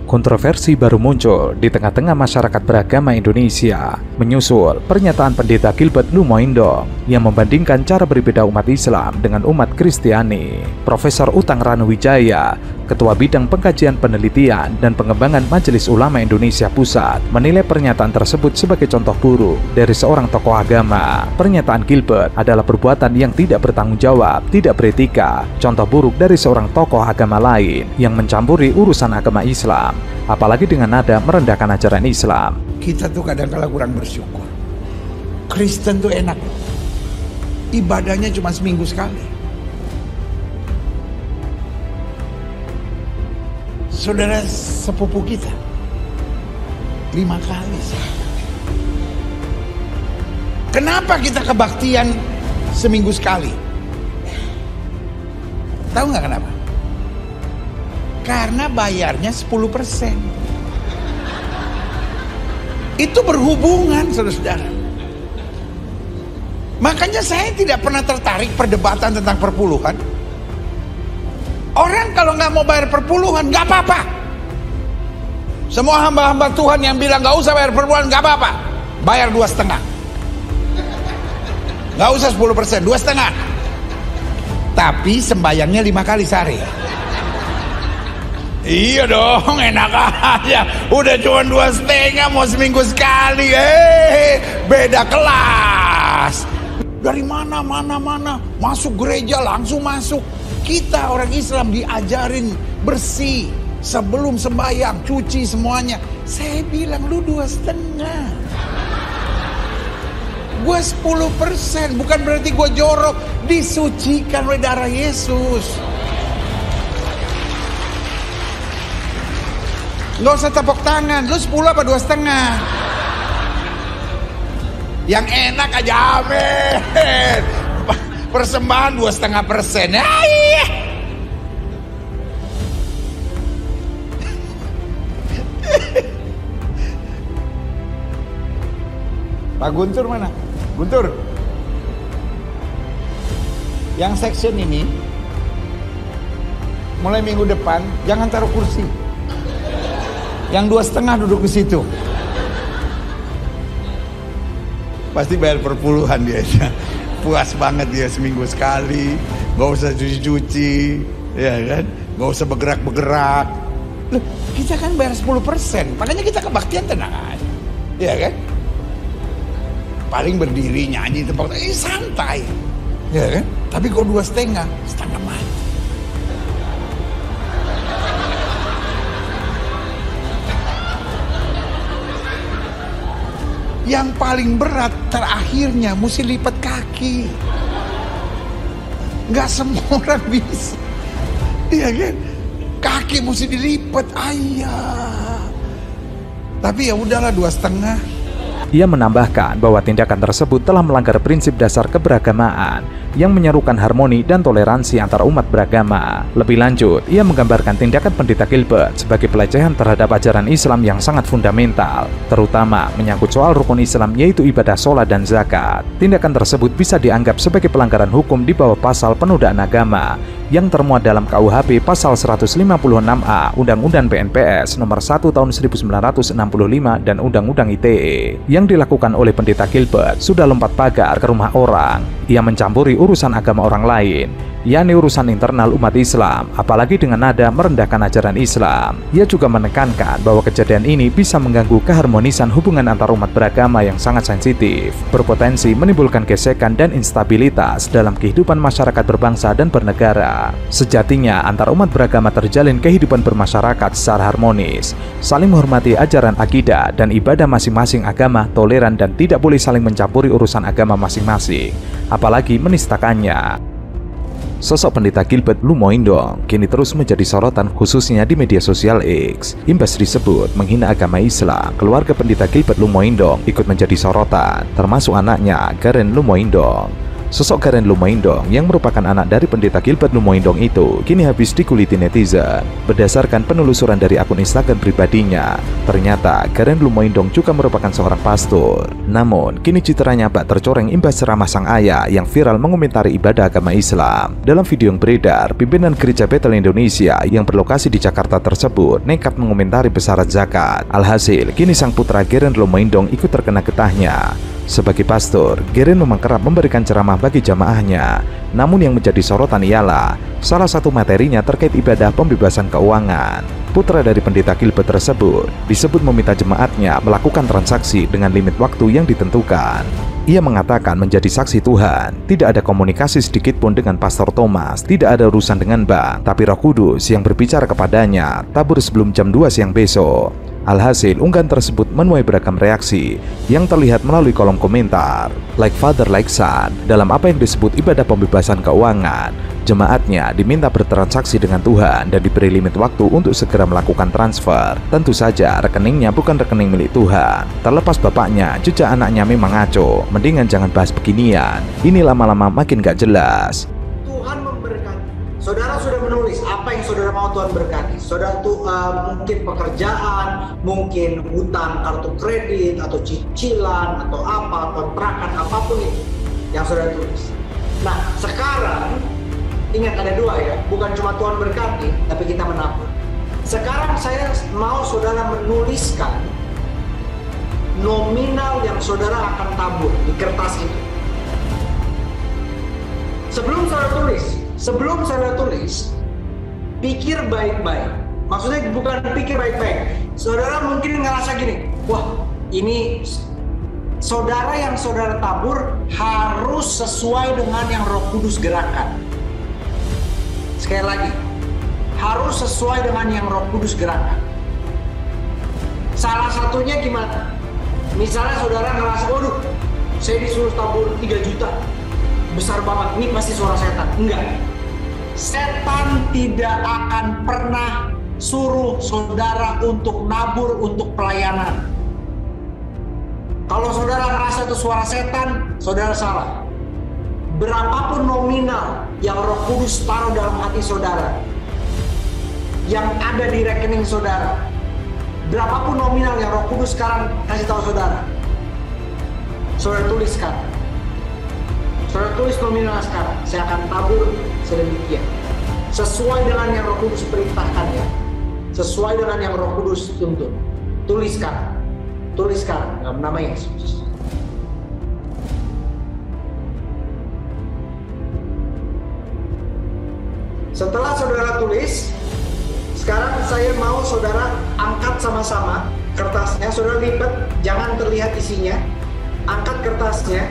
Kontroversi baru muncul di tengah-tengah masyarakat beragama Indonesia menyusul pernyataan Pendeta Gilbert Lumoindong yang membandingkan cara berbeda umat Islam dengan umat Kristiani. Profesor Utang Ranuwijaya, Ketua Bidang Pengkajian Penelitian dan Pengembangan Majelis Ulama Indonesia Pusat, menilai pernyataan tersebut sebagai contoh buruk dari seorang tokoh agama. Pernyataan Gilbert adalah perbuatan yang tidak bertanggung jawab, tidak beretika, contoh buruk dari seorang tokoh agama lain yang mencampuri urusan agama Islam, apalagi dengan nada merendahkan ajaran Islam. Kita tuh kadang-kala kurang bersyukur. Kristen tuh enak, ibadahnya cuma seminggu sekali. Saudara sepupu kita 5 kali. Kenapa kita kebaktian seminggu sekali? Tahu nggak kenapa? Karena bayarnya 10%. Itu berhubungan, saudara-saudara. Makanya saya tidak pernah tertarik perdebatan tentang perpuluhan. Orang kalau nggak mau bayar perpuluhan, nggak apa-apa. Semua hamba-hamba Tuhan yang bilang nggak usah bayar perpuluhan, nggak apa-apa. Bayar 2,5. Nggak usah 10%, 2,5. Tapi sembayangnya 5 kali sehari. Iya dong, enak aja. Udah cuma 2,5, mau seminggu sekali. Beda kelas. Dari mana, masuk gereja langsung masuk. Kita orang Islam diajarin bersih sebelum sembahyang, cuci semuanya. Saya bilang lu 2,5. Gue 10%, bukan berarti gue jorok. Disucikan oleh darah Yesus. Nggak usah tepuk tangan. Lu 10 apa 2,5? Yang enak aja, amin. Persembahan 2,5%. Iya. Pak Guntur mana? Guntur. Yang section ini mulai minggu depan jangan taruh kursi. Yang 2,5 duduk di situ. Pasti bayar perpuluhan dia. Puas banget dia seminggu sekali. Gak usah cuci-cuci, ya kan? Gak usah bergerak-bergerak. Loh, kita kan bayar 10%. Makanya kita kebaktian tenang aja, ya kan? Paling berdiri nyanyi tempat santai, ya kan? Tapi kok 2,5, setengah mati. Yang paling berat terakhirnya mesti lipat kaki. Nggak semua orang bisa, iya kan? Kaki mesti dilipat, ayah. Tapi ya udahlah 2,5. Ia menambahkan bahwa tindakan tersebut telah melanggar prinsip dasar keberagamaan yang menyerukan harmoni dan toleransi antar umat beragama. Lebih lanjut, ia menggambarkan tindakan Pendeta Gilbert sebagai pelecehan terhadap ajaran Islam yang sangat fundamental, terutama menyangkut soal rukun Islam yaitu ibadah sholat dan zakat. Tindakan tersebut bisa dianggap sebagai pelanggaran hukum di bawah pasal penodaan agama yang termuat dalam KUHP pasal 156A Undang-Undang PNPS nomor 1 tahun 1965 dan Undang-Undang ITE. Yang dilakukan oleh Pendeta Gilbert sudah lompat pagar ke rumah orang. Ia mencampuri urusan agama orang lain, yakni urusan internal umat Islam, apalagi dengan nada merendahkan ajaran Islam. Ia juga menekankan bahwa kejadian ini bisa mengganggu keharmonisan hubungan antar umat beragama yang sangat sensitif, berpotensi menimbulkan gesekan dan instabilitas dalam kehidupan masyarakat berbangsa dan bernegara. Sejatinya, antar umat beragama terjalin kehidupan bermasyarakat secara harmonis, saling menghormati ajaran akidah dan ibadah masing-masing agama, toleran dan tidak boleh saling mencampuri urusan agama masing-masing, apalagi menistakannya. Sosok Pendeta Gilbert Lumoindong kini terus menjadi sorotan khususnya di media sosial X. Imbas disebut menghina agama Islam, keluarga Pendeta Gilbert Lumoindong ikut menjadi sorotan, termasuk anaknya Garen Lumoindong. Sosok Karen Lumoindong yang merupakan anak dari pendeta Gilbert Lumoindong itu kini habis dikuliti netizen. Berdasarkan penelusuran dari akun Instagram pribadinya, ternyata Karen Lumoindong juga merupakan seorang pastor. Namun, kini citranya bak tercoreng imbas ceramah sang ayah yang viral mengomentari ibadah agama Islam. Dalam video yang beredar, pimpinan Gereja Bethel Indonesia yang berlokasi di Jakarta tersebut nekat mengomentari besaran zakat. Alhasil, kini sang putra Karen Lumoindong ikut terkena getahnya. Sebagai pastor, Karen memang kerap memberikan ceramah bagi jamaahnya. Namun yang menjadi sorotan ialah salah satu materinya terkait ibadah pembebasan keuangan. Putra dari pendeta Gilbert tersebut disebut meminta jemaatnya melakukan transaksi dengan limit waktu yang ditentukan. Ia mengatakan menjadi saksi Tuhan, tidak ada komunikasi sedikit pun dengan Pastor Thomas, tidak ada urusan dengan bank, tapi Roh Kudus yang berbicara kepadanya tabur sebelum jam 2 siang besok. Alhasil, unggahan tersebut menuai beragam reaksi yang terlihat melalui kolom komentar. Like father, like son, dalam apa yang disebut ibadah pembebasan keuangan, jemaatnya diminta bertransaksi dengan Tuhan dan diberi limit waktu untuk segera melakukan transfer. Tentu saja rekeningnya bukan rekening milik Tuhan. Terlepas bapaknya, jejak anaknya memang ngaco. Mendingan jangan bahas beginian. Ini lama-lama makin gak jelas. Tuhan memberkati. Saudara sudah menulis apa yang saudara mau Tuhan berkati. Saudara tuh mungkin pekerjaan, mungkin hutang kartu kredit atau cicilan atau apa, kontrakan apapun itu yang saudara tulis. Nah, sekarang ingat ada dua ya, bukan cuma Tuhan berkati, tapi kita menabur. Sekarang saya mau saudara menuliskan nominal yang saudara akan tabur di kertas itu. Sebelum saudara tulis, pikir baik-baik. Maksudnya bukan pikir baik-baik. Saudara mungkin ngerasa gini, wah ini saudara yang saudara tabur harus sesuai dengan yang Roh Kudus gerakkan. Sekali lagi, harus sesuai dengan yang Roh Kudus gerakkan. Salah satunya gimana? Misalnya saudara ngerasa, waduh, saya disuruh tabur 3 juta. Besar banget, ini pasti suara setan. Enggak. Setan tidak akan pernah suruh saudara untuk nabur untuk pelayanan. Kalau saudara ngerasa itu suara setan, saudara salah. Berapapun nominal yang Roh Kudus taruh dalam hati saudara, yang ada di rekening saudara, berapapun nominal yang Roh Kudus sekarang kasih tahu saudara, saudara tuliskan. Saudara tulis nominal sekarang, saya akan tabur sedemikian, sesuai dengan yang Roh Kudus perintahkan ya, sesuai dengan yang Roh Kudus tuntut. Tuliskan dalam nama Yesus. Setelah saudara tulis, sekarang saya mau saudara angkat sama-sama kertasnya, saudara lipat, jangan terlihat isinya. Angkat kertasnya,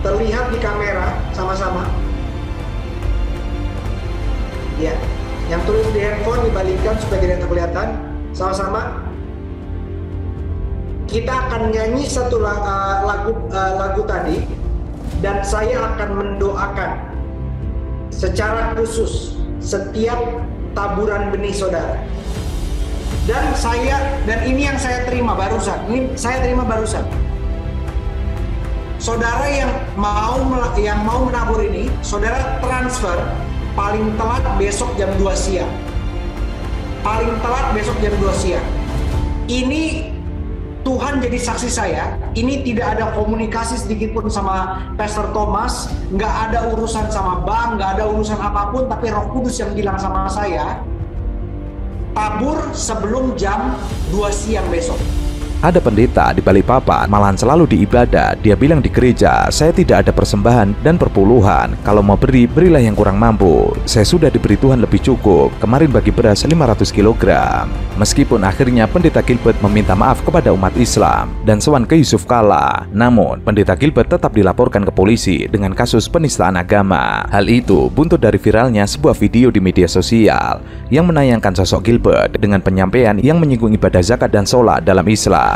terlihat di kamera sama-sama. Ya, yang tulis di handphone dibalikkan supaya tidak kelihatan. Sama-sama. Kita akan nyanyi satu lagu tadi, dan saya akan mendoakan secara khusus setiap taburan benih saudara. Dan ini yang saya terima barusan. Saudara yang mau menabur ini, saudara transfer paling telat besok jam 2 siang. Ini Tuhan jadi saksi saya, ini tidak ada komunikasi sedikit pun sama Pastor Thomas, nggak ada urusan sama bank, nggak ada urusan apapun, tapi Roh Kudus yang bilang sama saya, tabur sebelum jam 2 siang besok. Ada pendeta di Balikpapan, malahan selalu di ibadah. Dia bilang di gereja, saya tidak ada persembahan dan perpuluhan. Kalau mau beri, berilah yang kurang mampu. Saya sudah diberi Tuhan lebih cukup. Kemarin bagi beras 500 kg. Meskipun akhirnya pendeta Gilbert meminta maaf kepada umat Islam dan sowan ke Yusuf Kala, namun pendeta Gilbert tetap dilaporkan ke polisi dengan kasus penistaan agama. Hal itu buntut dari viralnya sebuah video di media sosial yang menayangkan sosok Gilbert dengan penyampaian yang menyinggung ibadah zakat dan sholat dalam Islam.